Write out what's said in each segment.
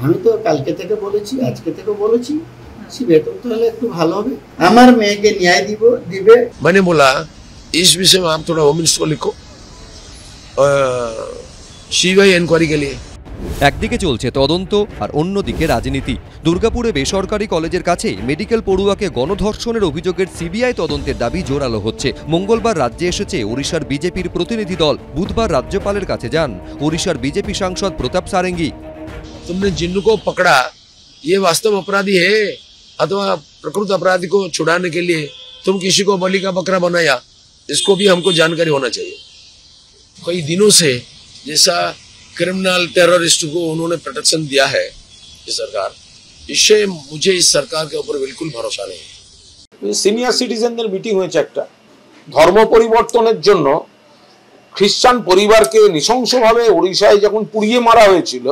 আমি তো কালকে থেকে বলেছি, আজকে থেকে বলেছি, বেতন তো হলে একটু ভালো হবে, আমার মেয়েকে ন্যায় দিবে। मैंने बोला इस विषय में आप थोड़ा होम मिनिस्टर को लिखो सीबीआई इंक्वायरी के लिए। একদিকে চলছে তদন্ত আর অন্যদিকে রাজনীতি। দুর্গাপুরে বেসরকারি কলেজের কাছে মেডিকেল পড়ুয়াকে গণধর্ষণের অভিযোগের সিবিআই তদন্তের দাবি জোরালো হচ্ছে। মঙ্গলবার রাজ্যে এসেছে ওড়িশার বিজেপির প্রতিনিধি দল। বুধবার রাজ্যপালের কাছে যান ওড়িশার বিজেপি সাংসদ প্রতাপ সারেঙ্গি। तुमने जिनको पकड़ा ये वास्तव अपराधी है अथवा प्रकृत अपराधी को छुड़ाने के लिए तुम किसी को बलि का बकरा बनाया, इसको भी हमको जानकारी होना चाहिए। कई दिनों से जैसा क्रिमिनल टेररिस्ट को उन्होंने प्रोटेक्शन दिया है ये सरकार, इससे मुझे इस सरकार के ऊपर बिल्कुल भरोसा नहीं। সিনিয়র সিটিজেনদের মিটিং হয়েছে একটা, ধর্ম পরিবর্তনের জন্য খ্রিস্টান পরিবারকে নৃশংসভাবে ওড়িশায় যখন পুড়িয়ে মারা হয়েছিল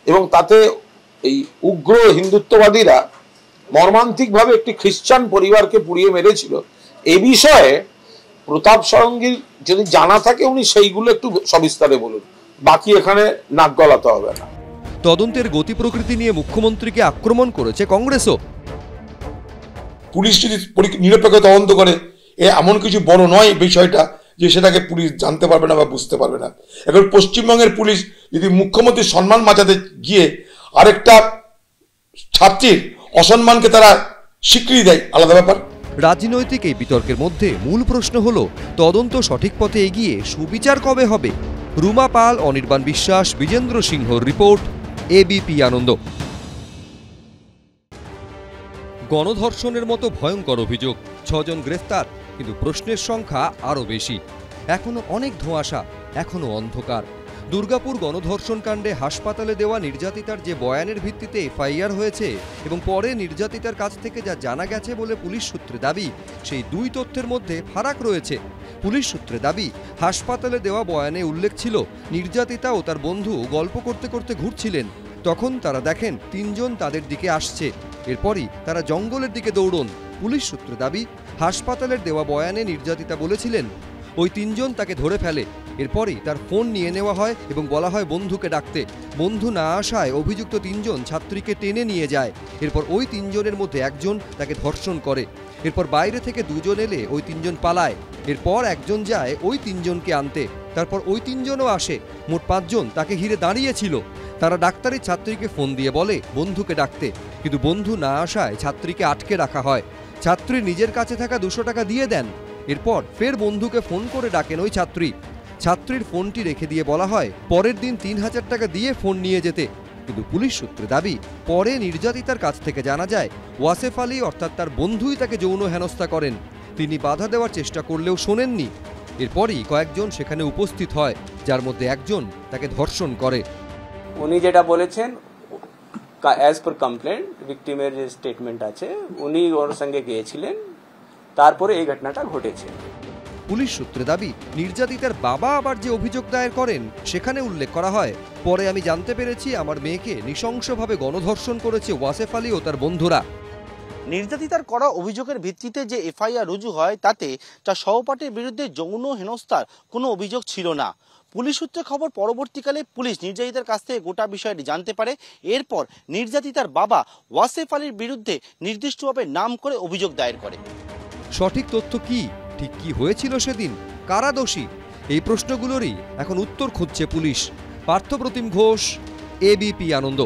এবং তাতে এই উগ্র হিন্দুত্ববাদীরা মর্মান্তিকভাবে একটি খ্রিস্টান পরিবারকে পুড়িয়ে মেরেছিল, এই বিষয়ে প্রতাপ সারঙ্গীর যদি জানা থাকে উনি সেইগুলো একটু সবিস্তারে বলুন, বাকি এখানে নাক গলাতে হবে না। তদন্তের গতি প্রকৃতি নিয়ে মুখ্যমন্ত্রীকে আক্রমণ করেছে কংগ্রেসও। পুলিশ যদি নিরপেক্ষ তদন্ত করে এমন কিছু বড় নয় বিষয়টা যে সেটাকে পুলিশ জানতে পারবে না বা বুঝতে পারবে না। এখন পশ্চিমবঙ্গের পুলিশ যদি মুখ্যমন্ত্রীর সম্মান বাঁচাতে গিয়ে আরেকটা ছাত্রীর অসম্মানকে তারা স্বীকৃতি দেয়, আলাদা ব্যাপার। রাজনৈতিক এই বিতর্কের মধ্যে মূল প্রশ্ন হলো তদন্ত সঠিক পথে এগিয়ে সুবিচার কবে হবে। রুমা পাল, অনির্বাণ বিশ্বাস, বিজেন্দ্র সিংহর রিপোর্ট, এবিপি আনন্দ। গণধর্ষণের মতো ভয়ঙ্কর অভিযোগ, 6 জন গ্রেফতার, কিন্তু প্রশ্নের সংখ্যা আরও বেশি। এখনো অনেক ধোঁয়াশা, এখনো অন্ধকার। দুর্গাপুর গণধর্ষণ কাণ্ডে হাসপাতালে দেওয়া নির্যাতিতার যে বয়ানের ভিত্তিতে এফআইআর হয়েছে এবং পরে নির্যাতিতার কাছ থেকে যা জানা গেছে বলে পুলিশ সূত্রে দাবি, সেই দুই তথ্যের মধ্যে ফারাক রয়েছে। পুলিশ সূত্রে দাবি, হাসপাতালে দেওয়া বয়ানে উল্লেখ ছিল নির্যাতিতা ও তার বন্ধু গল্প করতে করতে ঘুরছিলেন, তখন তারা দেখেন 3 জন তাদের দিকে আসছে, এরপরই তারা জঙ্গলের দিকে দৌড়ন। পুলিশ সূত্রে দাবি, হাসপাতালের দেওয়া বয়ানে নির্যাতিতা বলেছিলেন ওই 3 জন তাকে ধরে ফেলে, এরপরই তার ফোন নিয়ে নেওয়া হয় এবং বলা হয় বন্ধুকে ডাকতে। বন্ধু না আসায় অভিযুক্ত 3 জন ছাত্রীকে টেনে নিয়ে যায়। এরপর ওই 3 জনের মধ্যে একজন তাকে ধর্ষণ করে। এরপর বাইরে থেকে 2 জন এলে ওই 3 জন পালায়। এরপর একজন যায় ওই 3 জনকে আনতে, তারপর ওই 3 জনও আসে। মোট 5 জন তাকে ঘিরে দাঁড়িয়েছিল। তারা ডাক্তারি ছাত্রীকে ফোন দিয়ে বলে বন্ধুকে ডাকতে, কিন্তু বন্ধু না আসায় ছাত্রীকে আটকে রাখা হয়। ছাত্রী নিজের কাছে থাকা 200 টাকা দিয়ে দেন। এরপর ফের বন্ধুকে ফোন করে ডাকেন ওই ছাত্রী। ছাত্রীর ফোনটি রেখে দিয়ে বলা হয় পরের দিন 3000 টাকা দিয়ে ফোন নিয়ে যেতে। কিন্তু পুলিশ সূত্রে দাবি, পরে নির্যাতিতার কাছ থেকে জানা যায় ওয়াসেফ আলী অর্থাৎ তার বন্ধুই তাকে যৌন হেনস্থা করেন। তিনি বাধা দেওয়ার চেষ্টা করলেও শোনেননি। এরপরই কয়েকজন সেখানে উপস্থিত হয়, যার মধ্যে একজন তাকে ধর্ষণ করে। উনি যেটা বলেছেন অ্যাজ পার কমপ্লেন্ট, ভিকটিমের যে স্টেটমেন্ট আছে, উনি ওর সঙ্গে গিয়েছিলেন, তারপরে এই ঘটনাটা ঘটেছে। পুলিশ সূত্রে দাবি, নির্যাতিতার বাবা আবার যে অভিযোগ দায়ের করেন সেখানে উল্লেখ করা হয়, পরে আমি জানতে পেরেছি আমার মেয়েকে নৃশংসভাবে গণধর্ষণ করেছে ওয়াসেফ আলী ও তার বন্ধুরা। নির্যাতিতার করা অভিযোগের ভিত্তিতে যে এফআইআর রুজু হয় তাতে তার সহপাঠীর বিরুদ্ধে যৌন হেনস্থার কোনো অভিযোগ ছিল না। পুলিশ সূত্রে খবর, পরবর্তীকালে পুলিশ নির্যাতিতার কাছ থেকে গোটা বিষয়টি জানতে পারে। এরপর নির্যাতিতার বাবা ওয়াসেফ আলীর বিরুদ্ধে নির্দিষ্টভাবে নাম করে অভিযোগ দায়ের করে। সঠিক তথ্য কি, ঠিক কি হয়েছিল সেদিন, কারা দোষী, এই প্রশ্নগুলোরই এখন উত্তর খুঁজছে পুলিশ। পার্থপ্রতিম ঘোষ, এবিপি আনন্দ।